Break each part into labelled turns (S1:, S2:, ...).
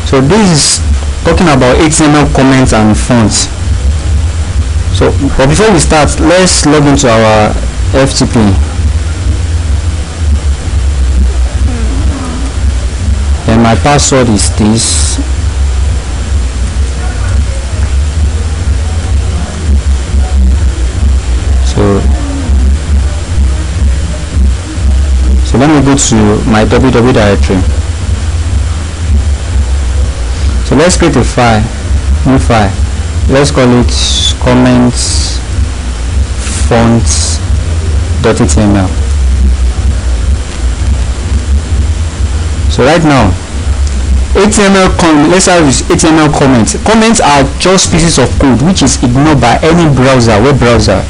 S1: So this is talking about HTML comments and fonts. So, but before we start, let's log into our FTP. And my password is this. So let me go to my www directory. So let's create a file, new file. Let's call it comments fonts.html. So right now, let's start with HTML comments. Comments are just pieces of code which is ignored by any browser, web browser.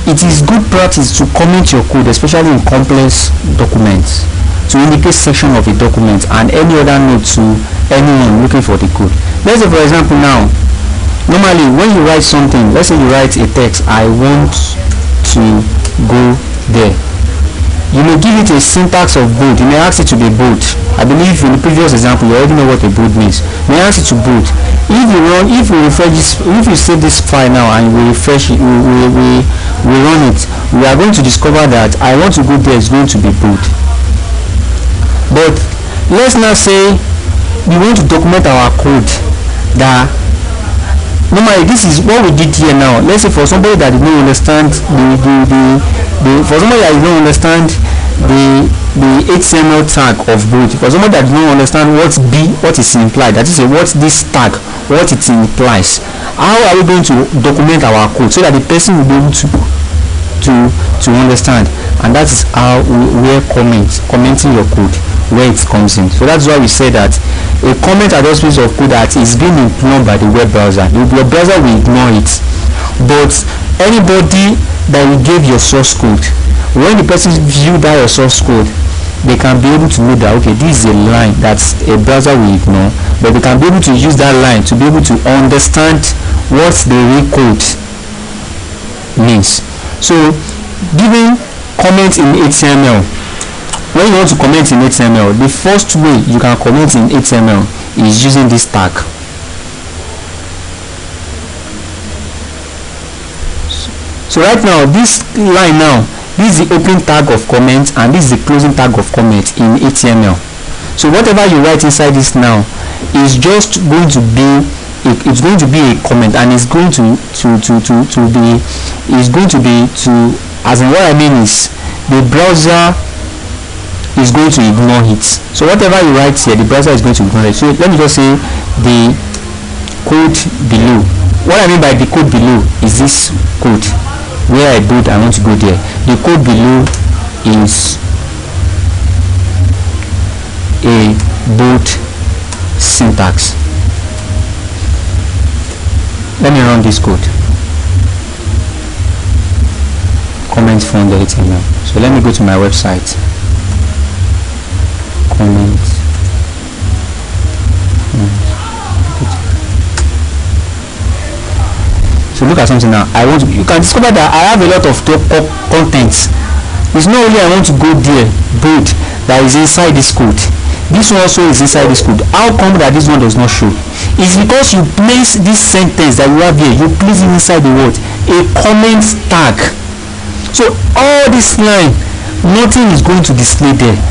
S1: It is good practice to comment your code, especially in complex documents, to indicate section of a document and any other note to anyone looking for the code. Let's say, for example, now, normally when you write something, let's say you write a text, I want to go there. You may give it a syntax of bold. You may ask it to be bold. I believe in the previous example you already know what a bold means. You may ask it to bold. If you save this file now and we refresh it, we run it, we are going to discover that I want to go there is going to be bold. But let's now say we want to document our code. That normally this is what we did here now. Let's say for somebody that did not understand the HTML tag of bold, for somebody that did not understand what is implied, that is what this tag, what it implies, how are we going to document our code so that the person will be able to understand? And that is how we are commenting your code, where it comes in. So that's why we say that a comment are those pieces of code that is being ignored by the web browser. Your browser will ignore it, but anybody that you gave your source code, when the person view that your source code, they can be able to know that okay, this is a line that a browser will ignore, but they can be able to use that line to be able to understand what the real code means. So giving comments in HTML, when you want to comment in HTML, the first way you can comment in HTML is using this tag. So right now, this line now, this is the opening tag of comment and this is the closing tag of comment in HTML. So whatever you write inside this now is just going to be a comment, and it's going to as in what I mean is the browser is going to ignore it. So whatever you write here, the browser is going to ignore it. So let me just say the code below. What I mean by the code below is this code where I want to go there. The code below is a bold syntax. Let me run this code. Comment from the HTML. So let me go to my website. Comment. So look at something now. You can discover that I have a lot of content. It's not only I want to go there, bold, that is inside this code. This one also is inside this code. How come that this one does not show? It's because you place this sentence that you have here, you place it inside the word, a comment tag. So all this line, nothing is going to display there.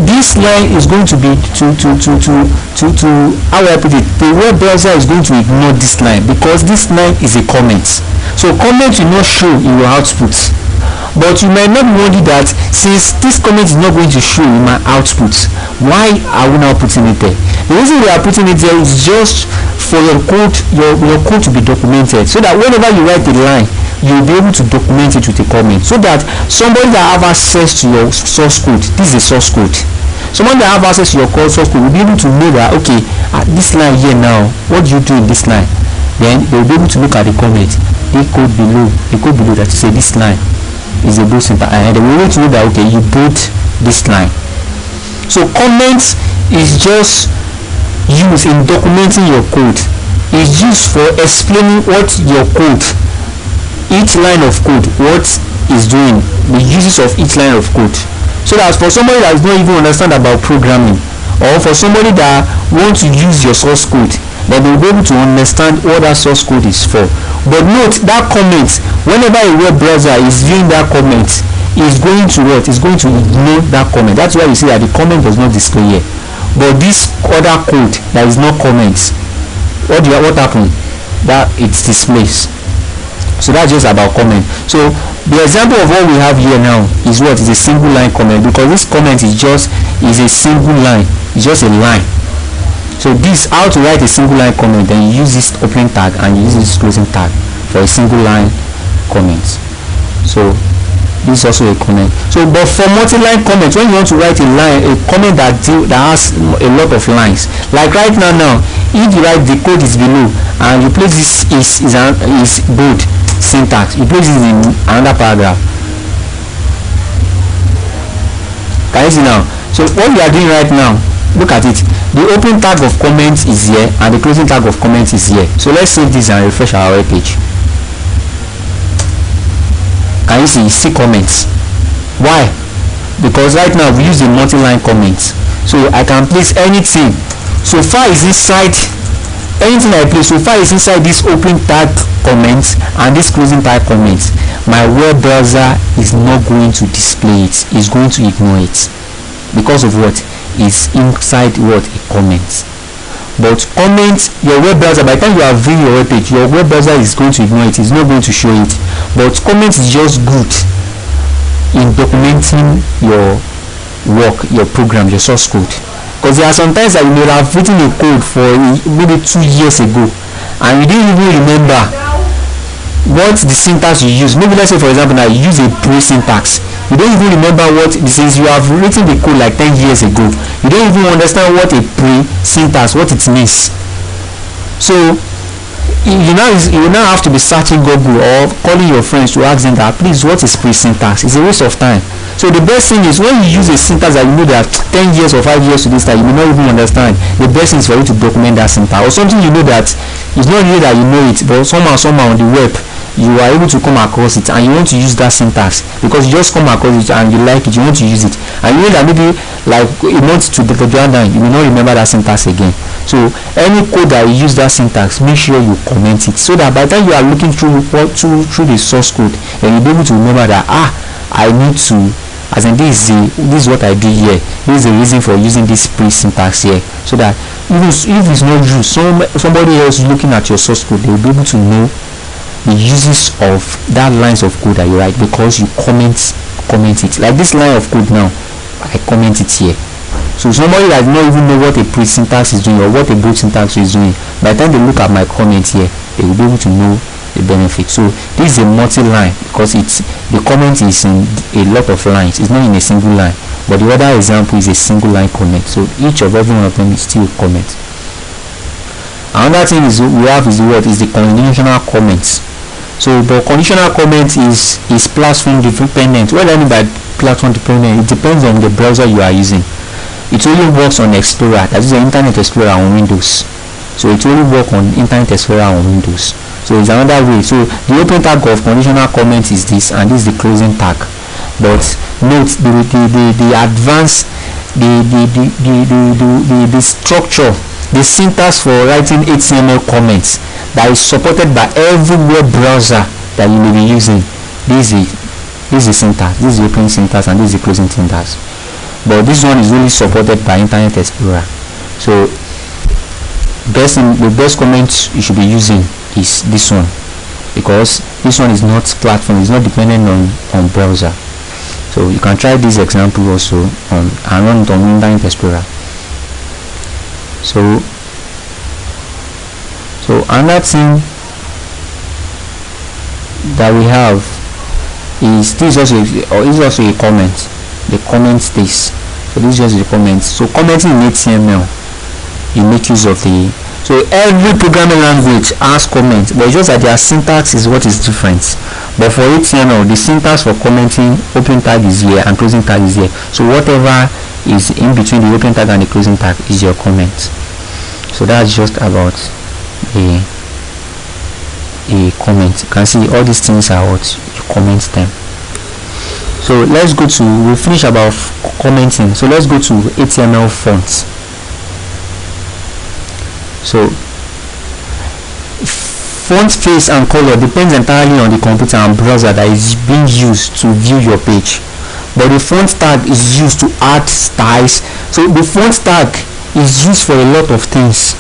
S1: This line is going to be how I put it, the web browser is going to ignore this line because this line is a comment. So comment will not show in your output. But you might not wonder that since this comment is not going to show in my output, why are we now putting it there? The reason we are putting it there is just for your code to be documented, so that whenever you write the line, you'll be able to document it with a comment, so that somebody that have access to your source code, this is a source code, someone that have access to your source code will be able to know that okay, at this line here now, what do you do in this line? Then they will be able to look at the comment, the code below that say this line is a bold syntax, and they will be able to know that okay, you bold this line. So comments is just used in documenting your code. It's used for explaining what your code, each line of code, what is doing, the uses of each line of code, so that for somebody that does not even understand about programming, or for somebody that wants to use your source code, then they will be able to understand what that source code is for. But note that comment, whenever a web browser is viewing that comment, is going to what? Is going to ignore that comment. That's why you see that the comment does not display here. But this other code that is not comments, what happened? That it displays. So that's just about comment. So the example of what we have here now is what? Is a single line comment, because this comment is a single line. It's just a line. So this, how to write a single line comment, then you use this opening tag and you use this closing tag for a single line comment. So this is also a comment. So but for multi-line comments, when you want to write a comment that has a lot of lines, like right now, if you write the code is below and you place this is bold syntax, you place it in another paragraph. Can you see now? So what we are doing right now, look at it. The opening tag of comments is here and the closing tag of comments is here. So let's save this and refresh our web page. Can you see comments? Why? Because right now we use a multi-line comment. So I can place anything. So far is inside, anything I place so far is inside this opening tag comments and this closing tag comments. My web browser is not going to display it. It's going to ignore it. Because of what? Is inside what? A comment. But comment, your web browser, by the time you are viewing your web page, your web browser is going to ignore it. It's not going to show it. But comment is just good in documenting your work, your program, your source code. Because there are sometimes that you may have written a code for maybe 2 years ago and you didn't even remember what the syntax you use. Maybe let's say for example now you use a pre-syntax. You don't even remember what this is. You have written the code like 10 years ago. You don't even understand what a pre-syntax, what it means. So you now have to be searching Google or calling your friends to ask them that, please, what is pre-syntax? It's a waste of time. So the best thing is when you use a syntax that you know that 10 years or 5 years to this time you may not even understand, the best thing is for you to document that syntax, or something you know that it's not really that you know it, but somehow on the web you are able to come across it and you want to use that syntax because you just come across it and you like it, you want to use it, and you know that maybe like a month to the down you will not remember that syntax again. So any code that you use that syntax, make sure you comment it so that by the time you are looking through the source code, then you'll be able to remember that I need to, as in this is what I do here, this is the reason for using this pre-syntax here, so that even if it's not you, somebody else looking at your source code, they will be able to know the uses of that lines of code that you write because you comment it. Like this line of code now, I comment it here. So somebody that not even know what a pre-syntax is doing or what a bold syntax is doing, by the time they look at my comment here, they will be able to know the benefit. So this is a multi-line because the comment is in a lot of lines. It's not in a single line. But the other example is a single line comment. So each of every one of them is still a comment. Another thing is we have is the conditional comments. So the conditional comment is platform dependent. What I mean by platform dependent, it depends on the browser you are using. It only works on Explorer, that is the Internet Explorer on Windows. So it only works on Internet Explorer on Windows. So it's another way. So the open tag of conditional comment is this, and this is the closing tag. But note the advanced the structure, the syntax for writing HTML comments that is supported by every web browser that you may be using. This is the syntax, this is the opening syntax, and this is the closing syntax. But this one is really supported by Internet Explorer. So the best comment you should be using is this one, because this one is not platform, it's not dependent on browser. So you can try this example also and run it on Internet Explorer. So another thing that we have is this is also a comment. The comment this. So this is just the comment. So commenting in HTML, you make use of the. So every programming language has comments, but it's just that their syntax is what is different. But for HTML, the syntax for commenting, open tag is here and closing tag is here. So whatever is in between the open tag and the closing tag is your comment. So that's just about a comment. You can see all these things are what you comment them. So let's go to, we finish about commenting. So let's go to HTML fonts. So font face and color depends entirely on the computer and browser that is being used to view your page, but the font tag is used to add styles. So the font tag is used for a lot of things.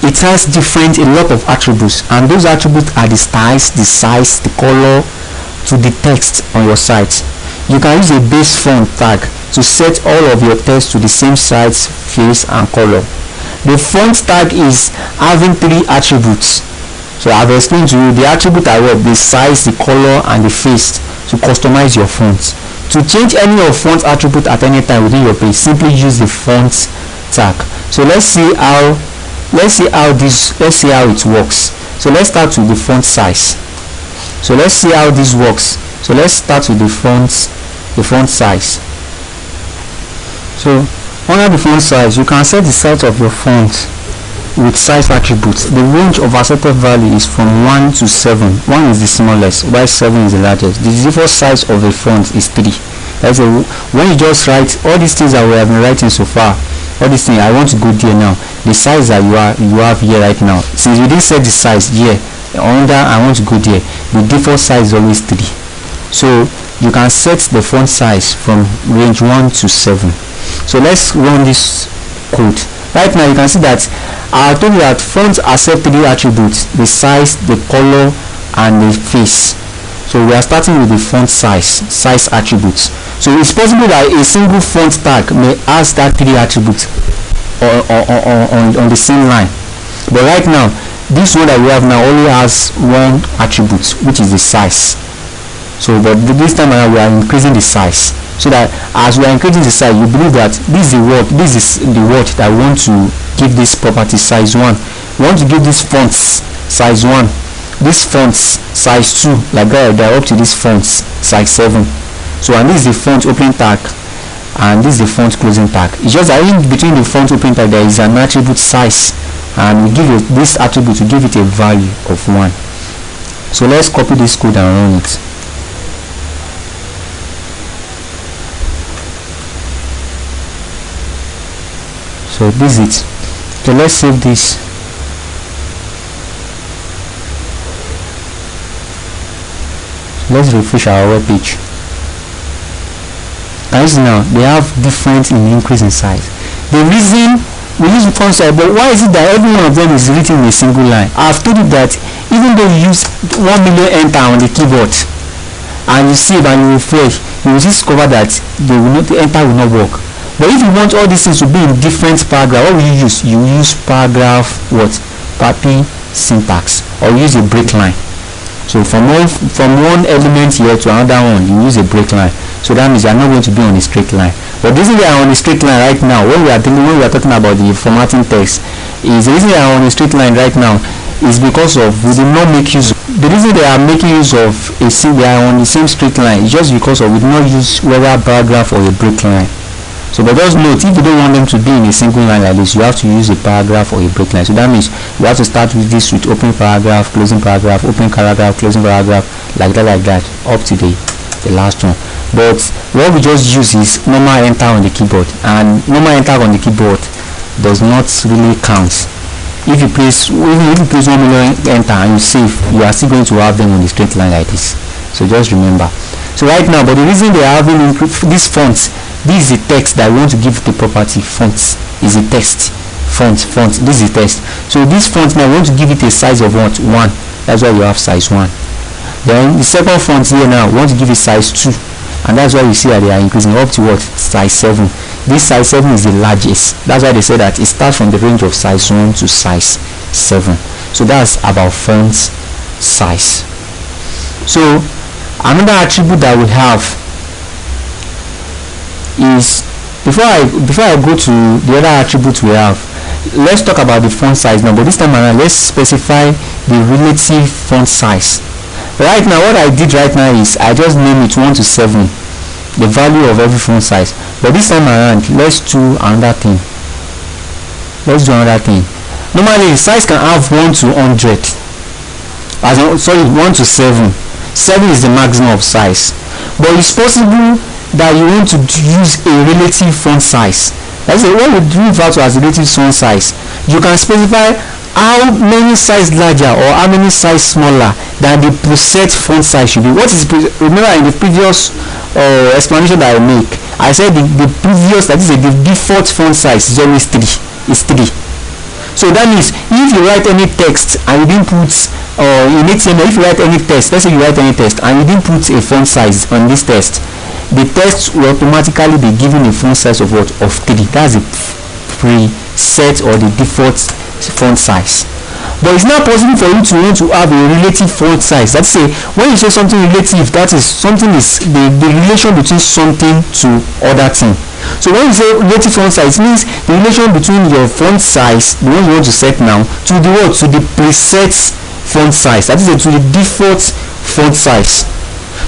S1: It has a lot of attributes, and those attributes are the styles, the size, the color to the text on your site. You can use a base font tag to set all of your text to the same size, face and color. The font tag is having 3 attributes. So I've explained to you the attribute are what? The size, the color and the face to customize your font. To change any of font attribute at any time within your page, simply use the font tag. So let's see how it works. So let's start with the font size. So let's see how this works. So let's start with the font size. So under the font size, you can set the size of your font with size attributes. The range of accepted value is from 1 to 7. 1 is the smallest, while 7 is the largest. The default size of a font is 3. That's when you just write all these things that we have been writing so far, all these things, I want to go there now. The size that you have here right now, since we didn't set the size here, under I want to go there, the default size is always 3. So you can set the font size from range 1 to 7. So let's run this code. Right now you can see that I told you that fonts accept 3 attributes: the size, the color and the face. So we are starting with the font size attributes. So it's possible that a single font tag may ask that 3 attributes on the same line, but right now this one that we have now only has 1 attribute, which is the size. So but this time around we are increasing the size, so that as we are increasing the size, you believe that this is the word that we want to give this property size 1. We want to give this fonts size 1, this fonts size 2, like that, up to this fonts size 7. So and this is the font opening tag and this is the font closing tag. It's just that in between the font opening tag there is an attribute size, and we give it this attribute to give it a value of 1. So let's copy this code and run it. So this is it. So let's save this. Let's refresh our web page. As now they have different in increase in size. The reason we use font size, but why is it that every one of them is written in a single line? I've told you that even though you use 1 million enter on the keyboard and you save and you refresh, you will discover that the enter will not work. But if you want all these things to be in different paragraph, what will you use? You use paragraph papi syntax, or use a break line. So from one element here to another one, you use a break line. So that means you are not going to be on a straight line. But the reason we are on a straight line right now, when we are talking about the formatting text, is the reason we are on a straight line right now is because of we did not make use. The reason they are making use of they are on the same straight line is just because of we did not use whether a paragraph or a break line. So but just note, if you don't want them to be in a single line like this, you have to use a paragraph or a break line. So that means you have to start with this with open paragraph, closing paragraph, open paragraph, closing paragraph, like that, up to the last one. But what we just use is normal enter on the keyboard, and normal enter on the keyboard does not really count. If you place 1 million enter and you save, you are still going to have them on the straight line like this. So just remember. So right now, but the reason they are having these fonts, this is the text that we want to give the property. Fonts is a text. Font. This is text. So this font now we want to give it a size of what? 1. That's why you have size 1. Then the second font here now we want to give it size 2, and that's why you see that they are increasing up to what? Size 7. This size 7 is the largest. That's why they say that it starts from the range of size 1 to size 7. So that's about font size. So another attribute that we have is, before I go to the other attributes we have, let's talk about the font size now. But this time around, let's specify the relative font size. Right now, what I did right now is I just name it 1 to 7, the value of every font size. But this time around, let's do another thing. Normally, size can have 1 to 100. 1 to 7. 7 is the maximum of size. But it's possible that you want to use a relative font size. That's what we refer to as relative font size. You can specify how many size larger or how many size smaller than the preset font size should be. What is remember in the previous explanation that I make, I said the previous, that is the default font size is always 3. It's 3. So that means if you write any text and you didn't put in HTML, if you write any text, let's say you write any text and you didn't put a font size on this text, the text will automatically be given a font size of what? Of 3. That's the preset or the default font size. But it's not possible for you to want to have a relative font size. That's say when you say something relative, that is something is the relation between something to other thing. So when you say relative font size, it means the relation between your font size, the one you want to set now, to the what? To the preset font size. That is to the default font size.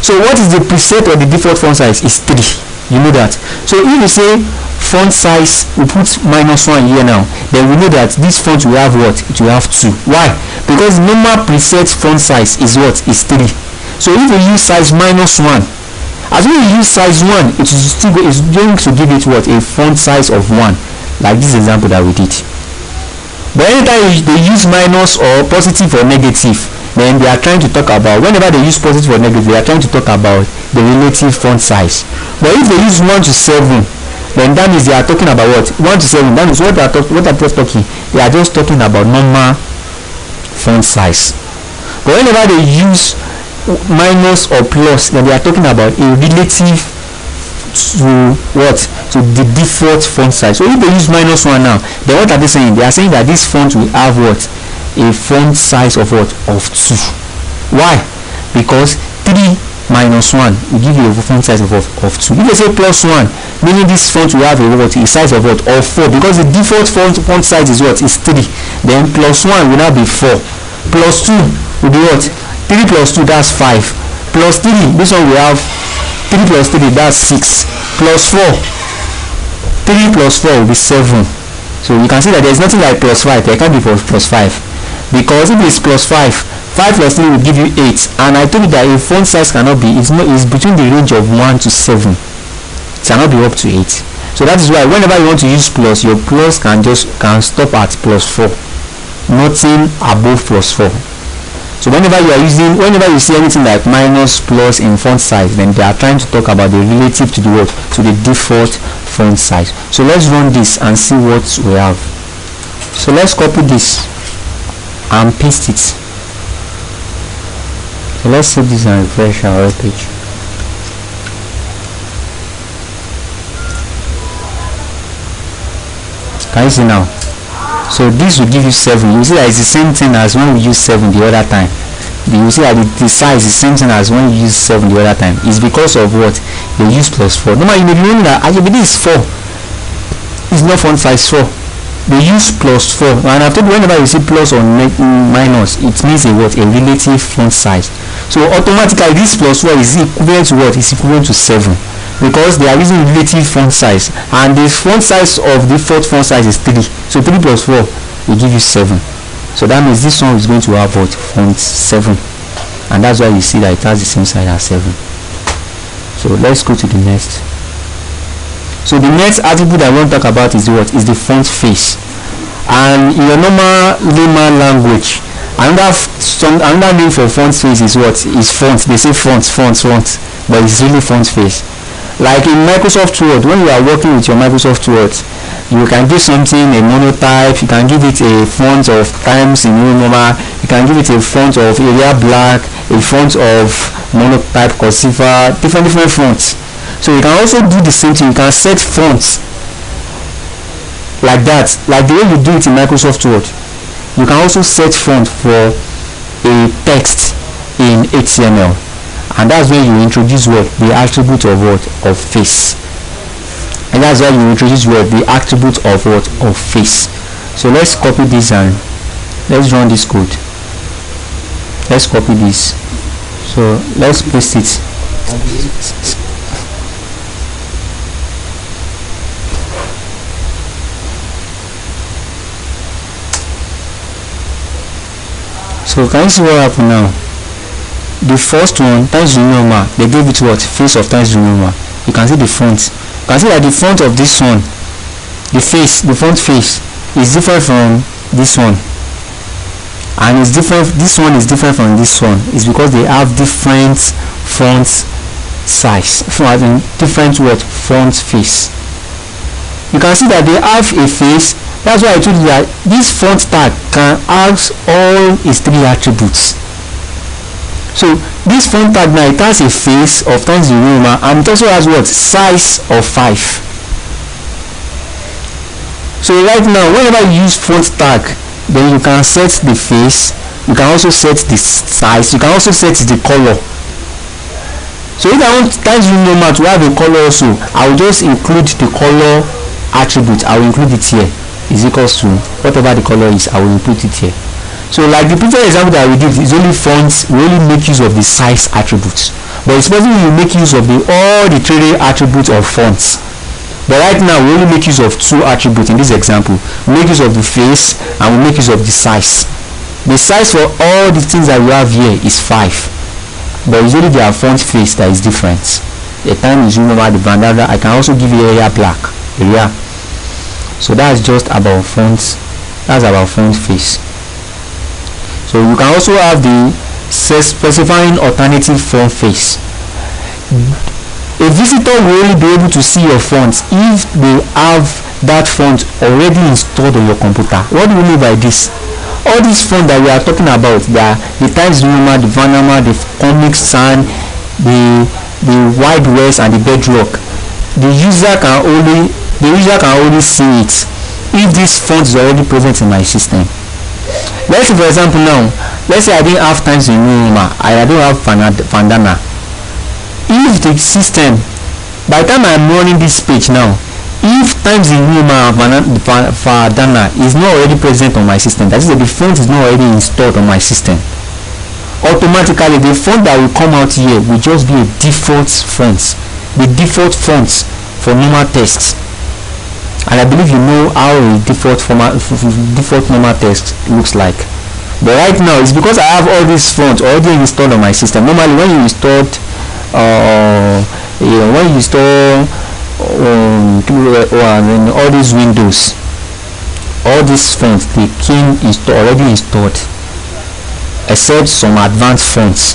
S1: So what is the preset or the default font size? Is 3. You know that. So if you say font size, we put -1 here now, then we know that this font will have what? It will have 2. Why? Because normal preset font size is what? Is 3. So if you use size -1, as when you use size 1, it is still going to give it what? A font size of 1, like this example that we did. But anytime they use minus or positive or negative, then they are trying to talk about, whenever they use positive or negative, they are trying to talk about the relative font size. But if they use 1 to 7, then that means they are talking about what? 1 to 7. That means what are they talking? They are just talking about normal font size. But whenever they use minus or plus, then they are talking about a relative to what? To the default font size. So if they use -1 now, then what are they saying? They are saying that this font will have what? A font size of what? Of 2. Why? Because 3 minus 1 will give you a font size of 2. If they say +1, meaning this font will have a size of what? Of 4, because the default font size is what? Is 3. Then +1 will now be 4. +2 will be what? 3 plus 2, that's 5. +3, this one will have 3 plus 3, that's 6. +4, 3 plus 4 will be 7. So you can see that there is nothing like +5. There can't be +5, because if it's +5, 5 plus 3 will give you 8. And I told you that a font size cannot be, it's between the range of 1 to 7. It cannot be up to 8. So that is why whenever you want to use plus, your plus can stop at +4, nothing above +4. So whenever you see anything like minus, plus in font size, then they are trying to talk about the relative to the what? To the default font size. So let's run this and see what we have. So let's copy this and paste it. So let's save this and refresh our web page. Can you see now? So this will give you 7. You see that it's the same thing as when we use 7 the other time. You see that the size is the same thing as when you use 7 the other time. It's because of what? They use +4. Normally you may be wondering that this is 4. It's not font size 4. They use +4. And I've told you, whenever you see plus or minus, it means a what? A relative font size. So automatically this +4 is equivalent to what? Is equivalent to 7. Because they are using relative font size, and the font size of the default font size is 3. So 3 plus 4 will give you 7. So that means this one is going to have what? Font 7, and that's why you see that it has the same size as 7. So let's go to the next. So the next attribute I want to talk about is what? Is the font face. And in your normal layman language, another name for font face is what? Is font. They say font, but it's really font face. Like in Microsoft Word, when you are working with your Microsoft Word, you can give something a monotype, you can give it a font of Times New Roman, you can give it a font of Area Black, a font of monotype Cursiva, different fonts. So you can also do the same thing. You can set fonts like that, like the way you do it in Microsoft Word. You can also set font for a text in HTML. And that's when you introduce what? The attribute of what? Of face. And that's why you introduce what? The attribute of what? Of face. So let's copy this and let's run this code. Let's copy this. So let's paste it. So can you see what happened now? The first one, Times New Roman, they gave it what? Face of Times New Roman. You can see the font. You can see that the font of this one the front face is different from this one, and it's different, this one is different from this one. It's because they have different front size, different front face. You can see that they have a face. That's why I told you that this front tag can have all its three attributes. So this front tag now, it has a face of times the Roman, and it also has what? Size of 5. So right now, whenever you use front tag, then you can set the face, you can also set the size, you can also set the color. So if I want times the Roman to have a color also, I will just include the color attribute. I will include it here. Is equals to whatever the color is, I will input it here. So like the previous example that we did is only fonts, we only make use of the size attributes, but it's possible you make use of all the 3 attributes of fonts. But right now we only make use of 2 attributes in this example. We make use of the face and we make use of the size. The size for all the things that we have here is 5, but it's only their font face that is different. The time is remember the bandana. I can also give you area black area. So that's just about fonts. That's about font face. So you can also have the specifying alternative font face. A visitor will only be able to see your fonts if they have that font already installed on your computer. What do we mean by this? All these fonts that we are talking about, the Times New Roman, the Vanama, the Comic Sans, the Wide West, and the Bedrock, the user can only see it if this font is already present in my system. Let's say for example now, let's say I didn't have Times New Roman, I don't have Vandana. If the system, by the time I'm running this page now, if Times New Roman and Vandana is not already present on my system, that is, the font is not already installed on my system, automatically the font that will come out here will just be a default font, the default fonts for normal text. And I believe you know how a default normal text looks like. But right now it's because I have all these fonts already installed on my system. Normally when you install all these windows, all these fonts, they came already installed, except some advanced fonts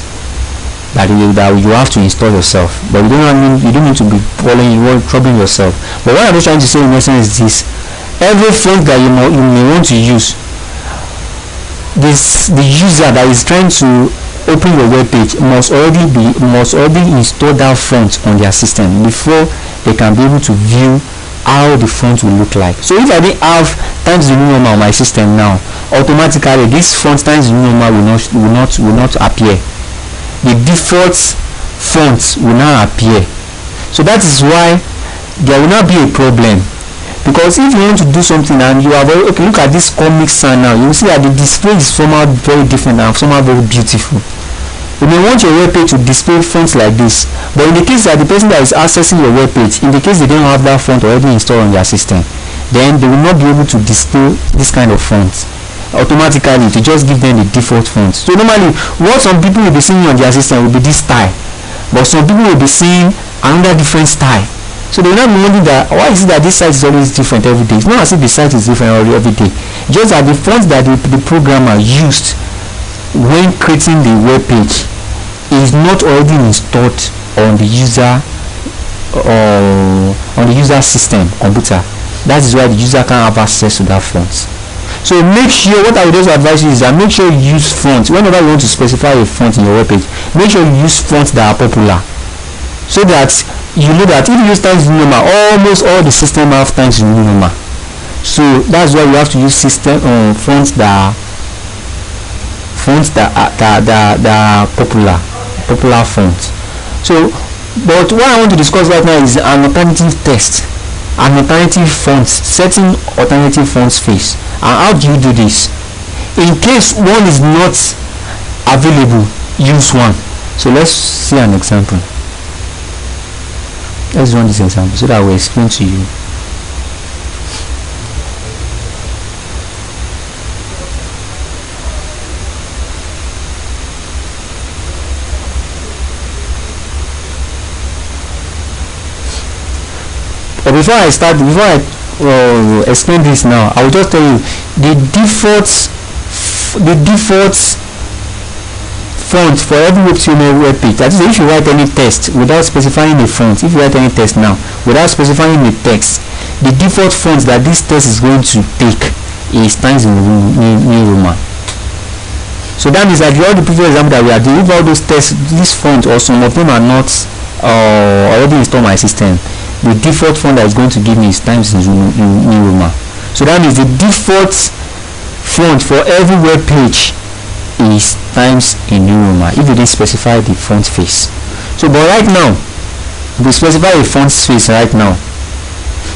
S1: that you have to install yourself. But you don't need to be troubling yourself. But what I'm just trying to say in essence is this: every font that you may want to use, the user that is trying to open your web page must already install that font on their system before they can be able to view how the font will look like. So if I didn't have Times New Roman on my system now, automatically this font Times New Roman will not appear. The default fonts will not appear. So that is why there will not be a problem, because if you want to do something and you have okay, look at this Comic Sans now, you will see that the display is somehow very different and somehow very beautiful. You may want your web page to display fonts like this, but in the case that the person that is accessing your web page, in the case they don't have that font already installed on their system, then they will not be able to display this kind of fonts automatically. To just give them the default font. So normally what some people will be seeing on their system will be this style, but some people will be seeing another different style. So they will not be wondering that why is it that this site is always different every day. It's not as if the site is different every day, just that the font that the programmer used when creating the web page is not already installed on the user system computer. That is why the user can't have access to that font. So make sure, what I would also advise you is that make sure you use fonts whenever you want to specify a font in your web page. Make sure you use fonts that are popular, so that you know that if you use Times New Roman, almost all the system have Times New Roman. So that's why you have to use system fonts that are popular fonts. So, but what I want to discuss right now is an alternative text, an alternative fonts, setting alternative fonts face. And how do you do this? In case one is not available, use one. So let's see an example. Let's run this example so that I will explain to you. But before I explain this now. I will just tell you the default font for every HTML web page. That is, if you write any text without specifying the font, if you write any text now without specifying the text, the default font that this text is going to take is Times New Roman. So that means that all the previous example that we are doing, if all those text, this font or some of them are not already installed on my system, the default font that is going to give me is Times New Roman. So that means the default font for every web page is Times New Roman if you didn't specify the font face. So but right now we specify a font face right now.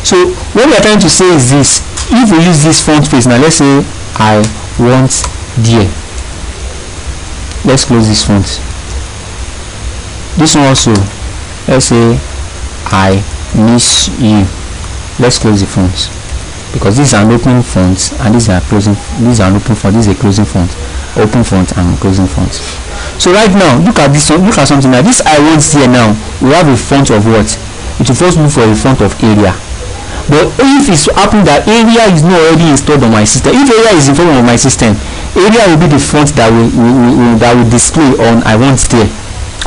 S1: So what we are trying to say is this: if we use this font face now, let's say I want there, let's close this font. This one also, let's say I miss you, let's close the font, because this is an open font and this is a closing, this is an open font, this is a closing font, open font and closing font. So right now look at this one, look at something like this. I want here now, we have a font of what? It will first move for a font of area. But if it's happened that area is not already installed on my system, if area is installed on my system, area will be the font that will display on I want there.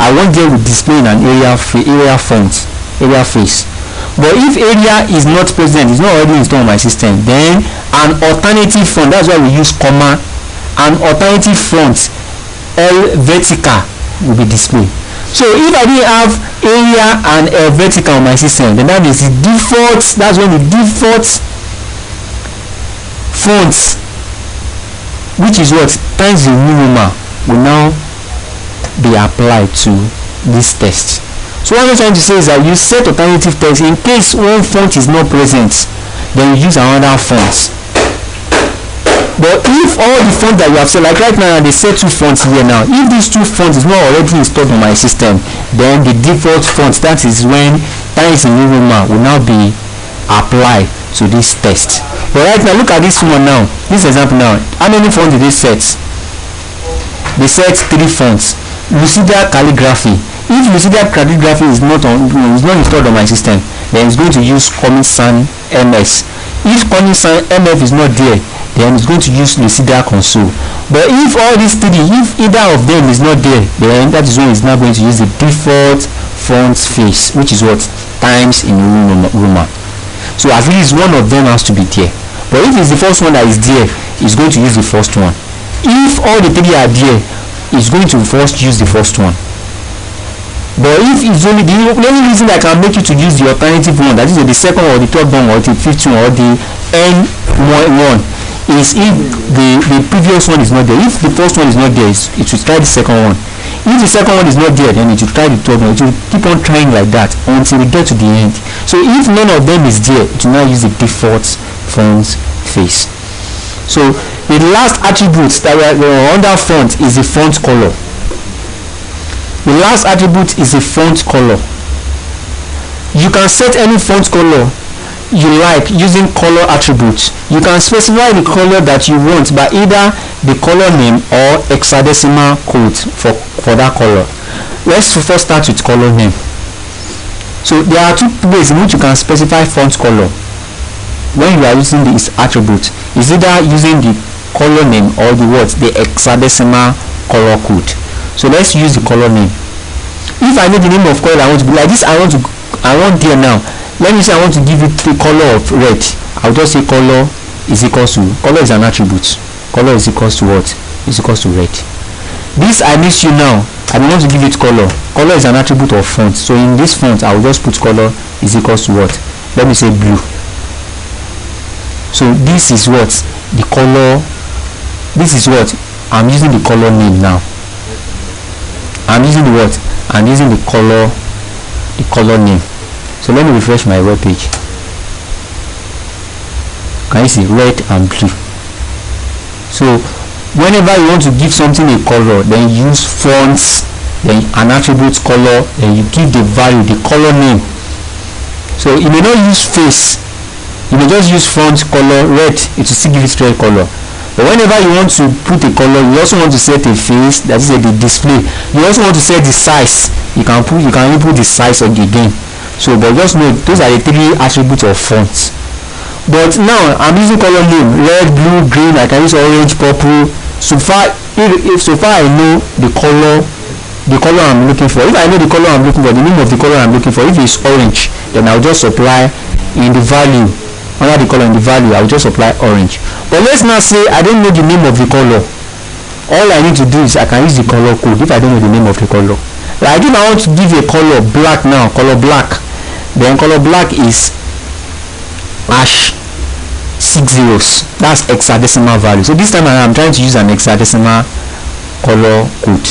S1: I want there will display in an area font, area face. But if area is not present, it's not already installed on my system, then an alternative font, that's why we use comma, an alternative font L vertical will be displayed. So if I didn't have area and L vertical on my system, then that means the default, that's when the default fonts, which is what Times New Roman, will now be applied to this text. So what I'm trying to say is that you set alternative text in case one font is not present, then you use another font. But if all the fonts that you have set, like right now they set two fonts here now, if these two fonts is not already installed on my system, then the default font, that is when Times New Roman will now be applied to this text. But right now look at this one now, this example now. How many fonts did they set? They set 3 fonts. Lucida calligraphy. If Lucida calligraphy is not installed on my system, then it's going to use Comic Sans MS. If Comic Sans MF is not there, then it's going to use Lucida console. But if all these 3, if either of them is not there, then that is when it's now going to use the default font face, which is what Times New Roman. So at least one of them has to be there. But if it's the first one that is there, it's going to use the first one. If all the 3 are there, it's going to first use the first one. But if it's only the only reason that can make you to use the alternative one, that is the second or the third one or the fifth one or the N1, is if the previous one is not there. If the first one is not there, it will try the second one. If the second one is not there, then it will try the third one. It will keep on trying like that until we get to the end. So if none of them is there, it will now use the default font face. So the last attribute that we are under font is the font color. The last attribute is the font color. You can set any font color you like using color attributes. You can specify the color that you want by either the color name or hexadecimal code for that color. Let's first start with color name. So there are 2 ways in which you can specify font color when you are using this attribute. Is either using the color name or the hexadecimal color code. So let's use the color name. If I know the name of color I want to be like this, I want there now. Let me say I want to give it the color of red. I'll just say color is equals to, color is an attribute. Color is equals to what? Is equals to red. This I miss you now. I don't want to give it color. Color is an attribute of font. So in this font I will just put color is equals to what? Let me say blue. So this is what? The color. This is what? I'm using the color name now. I'm using the what? I'm using the color name. So let me refresh my web page. Can you see red and blue? So whenever you want to give something a color, then you use fonts, then an attribute color, then you give the value, the color name. So you may not use face, you may just use font color red, it will still give it red color. But whenever you want to put a color, you also want to set a face, that is the display. You also want to set the size. You can input the size again. So but just know those are the 3 attributes of fonts. But now I'm using color name, red, blue, green. I can use orange, purple. So far, if so far I know the color I'm looking for. If I know the color I'm looking for, the name of the color I'm looking for, if it's orange, then I'll just supply in the value, under the color in the value, I'll just apply orange. But let's now say I don't know the name of the color. All I need to do is I can use the color code if I don't know the name of the color. Like if I want to give a color black now, color black, then color black is hash 6 zeros. That's hexadecimal value. So this time I'm trying to use an hexadecimal color code.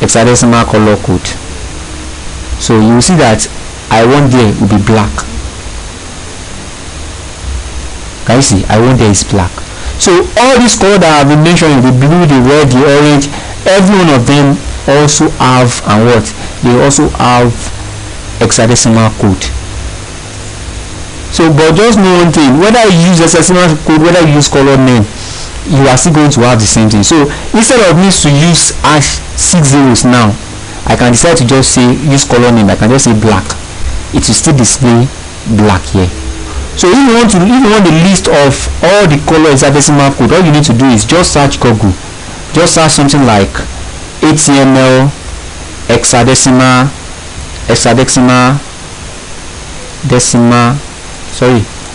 S1: Hexadecimal color code. So you will see that I want there will be black. Can you see? I want there is black. So all these colors that I've been mentioning, the blue, the red, the orange, every one of them also have, and what? They also have hexadecimal code. So but just know one thing, whether you use hexadecimal code, whether you use color name, you are still going to have the same thing. So instead of me to use hash 6 zeros now, I can decide to just say use color name. I can just say black. It will still display black here. So if you want the list of all the color hexadecimal code, all you need to do is just search Google. Just search something like HTML hexadecimal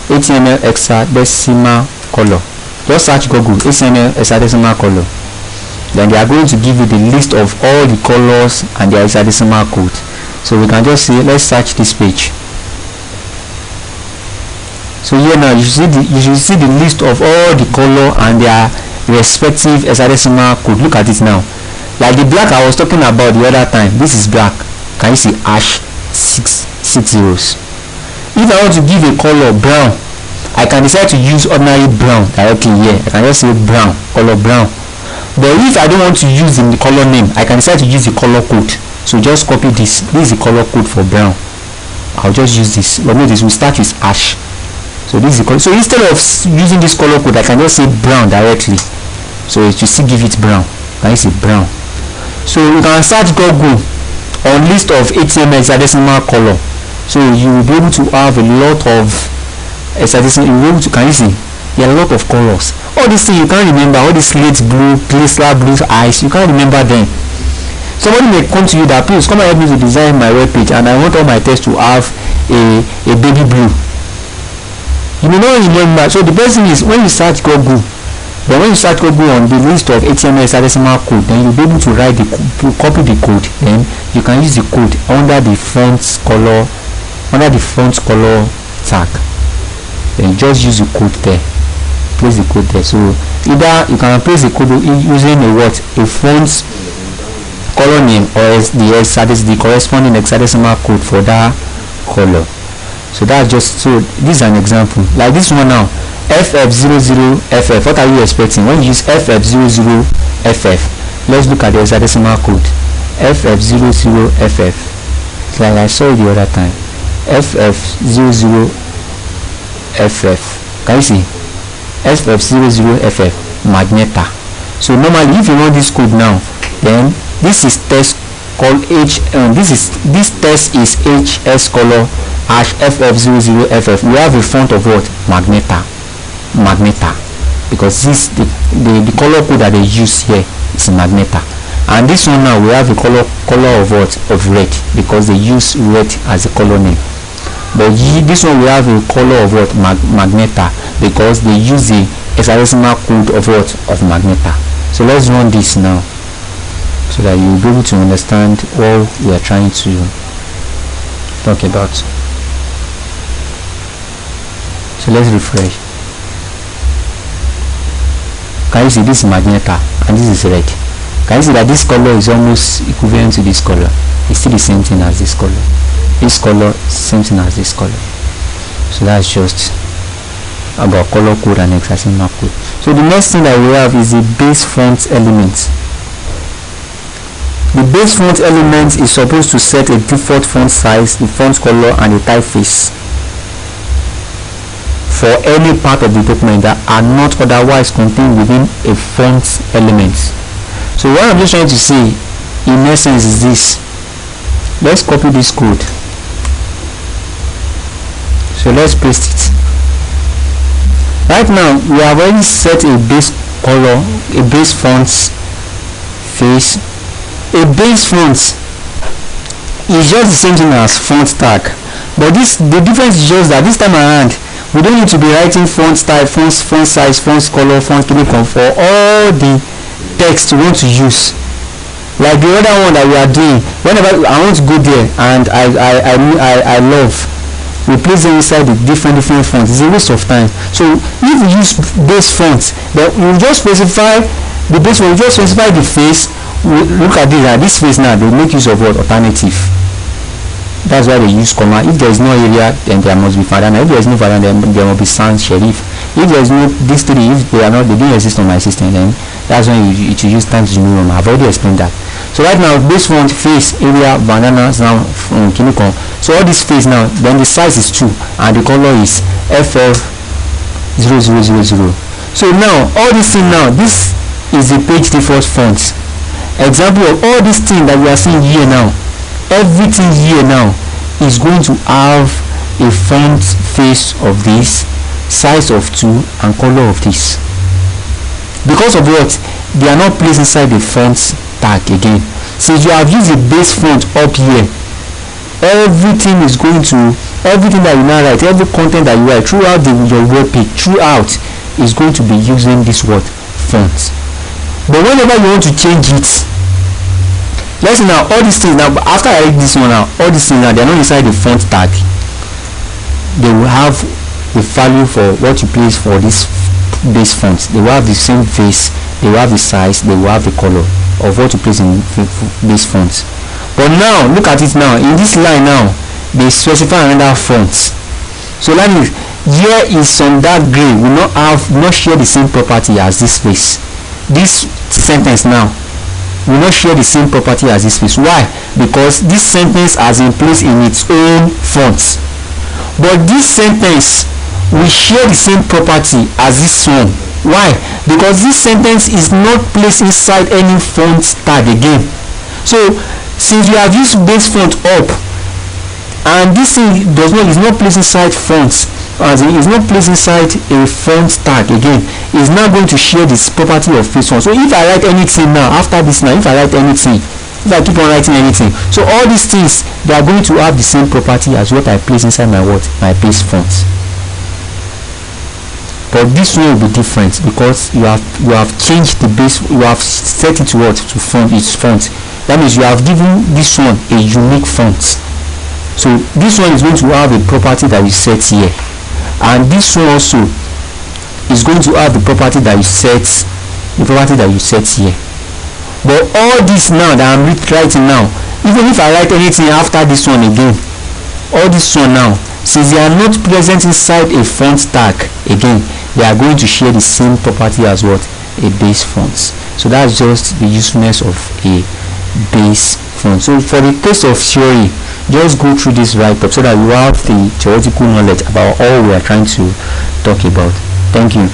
S1: HTML hexadecimal color. Just search Google HTML hexadecimal color. Then they are going to give you the list of all the colors and their hexadecimal code. So we can just say, let's search this page. So here now you should see the list of all the color and their respective hexadecimal code. Look at it now. Like the black I was talking about the other time, this is black. Can you see hash 6 zeros? If I want to give a color brown, I can decide to use ordinary brown directly here. I can just say brown, color brown. But if I don't want to use the color name, I can decide to use the color code. So just copy this. This is the color code for brown. I'll just use this. But notice we start with hash. So this is the color. So instead of using this color code, I can just say brown directly. So it will still give it brown. Can you see brown? So you can search Google on list of HTML hexadecimal color. So you will be able to have a lot of hexadecimal. You will be able to, can you see? There are a lot of colors. All these things you can't remember. All these slate blue, crystal blue, eyes. You can't remember them. Somebody may come to you that, please come and help me to design my web page, and I want all my text to have a baby blue. You may not remember. So the best thing is when you search Google, then when you search Google on the list of HTML hexadecimal code, then you'll be able to write copy the code. Then you can use the code under the font color tag. Then just use the code there. Place the code there. So either you can place the code using a font color name or the corresponding hexadecimal code for that color. So that's just, so this is an example. Like this one now, FF00FF. What are you expecting when you use FF00FF? Let's look at the hexadecimal code. FF00FF. It's like I saw it the other time. FF00FF. Can you see? FF00FF Magneta. So normally if you want this code now, then this is text called this text is HS color hash FF00FF. We have a font of what? Magneta, because this the color code that they use here is Magneta. And this one now we have a color of what? Of red, because they use red as a color name. But this one we have a color of what? Magneta, because they use the hexadecimal code of what? Of Magneta. So let's run this now, so that you'll be able to understand what we are trying to talk about. So let's refresh. Can you see this is Magneta and this is red? Can you see that this color is almost equivalent to this color? It's still the same thing as this color. This color, same thing as this color. So that's just about color code and hexadecimal code. So the next thing that we have is the base font element. The base font element is supposed to set a default font size, the font color, and the typeface for any part of the document that are not otherwise contained within a font element. So what I'm just trying to say in essence is this. Let's copy this code. So let's paste it. Right now we have already set a base color, a base font face. A base font is just the same thing as font tag, but the difference is just that this time around we don't need to be writing font style, font size, font color, font clinical for all the text we want to use. Like the other one that we are doing, whenever I want to go there and I love replace them inside the different fonts, it's a waste of time. So if we use base fonts, then we just specify the base one, we just specify the face. We look at this face now, they make use of what? Alternative. That's why they use comma. If there is no area, then there must be Fadana. If there is no Fadana, then there must be sans serif. If there is no these three, if they didn't exist on my system, then that's when you use times new room. I've already explained that. So right now, this font, face, area, banana, now Kinikon. So all this face now, then the size is 2 and the color is FF0000. So now all this thing now, this is the page default font. Example of all these things that we are seeing here now. Everything here now is going to have a font face of this, size of 2 and color of this. Because of what? They are not placed inside the font tag again. Since you have used the base font up here, everything is going to, everything that you now write, every content that you write throughout your web page, throughout is going to be using this word font. But whenever you want to change it, let's say now all these things now, after I read this one now, all these things now, they are not inside the font tag. They will have the value for what you place for this base font. They will have the same face, they will have the size, they will have the color of what you place in base font. But now look at it now, in this line now they specify another font. So that means here is some dark gray will not share the same property as this face. This sentence now will not share the same property as this face. Why? Because this sentence has been placed in its own font, but this sentence will share the same property as this one. Why? Because this sentence is not placed inside any font tag again. So since you have used base font up and this thing is not placed inside fonts, as it is not placed inside a font tag again, is now going to share this property of face font. So if I write anything now after this, now if I write anything, if I keep on writing anything, so all these things, they are going to have the same property as what I place inside my base font. But this one will be different because you have changed the base, you have set it to font, its font. That means you have given this one a unique font. So this one is going to have a property that you set here, and this one also is going to have the property that you set here. But all this now that I'm writing now, even if I write anything after this one again, all this one now, since they are not present inside a font tag again, they are going to share the same property as what? A base font. So that's just the usefulness of a base font. So for the test of theory, just go through this write-up so that you have the theoretical knowledge about all we are trying to talk about. Thank you.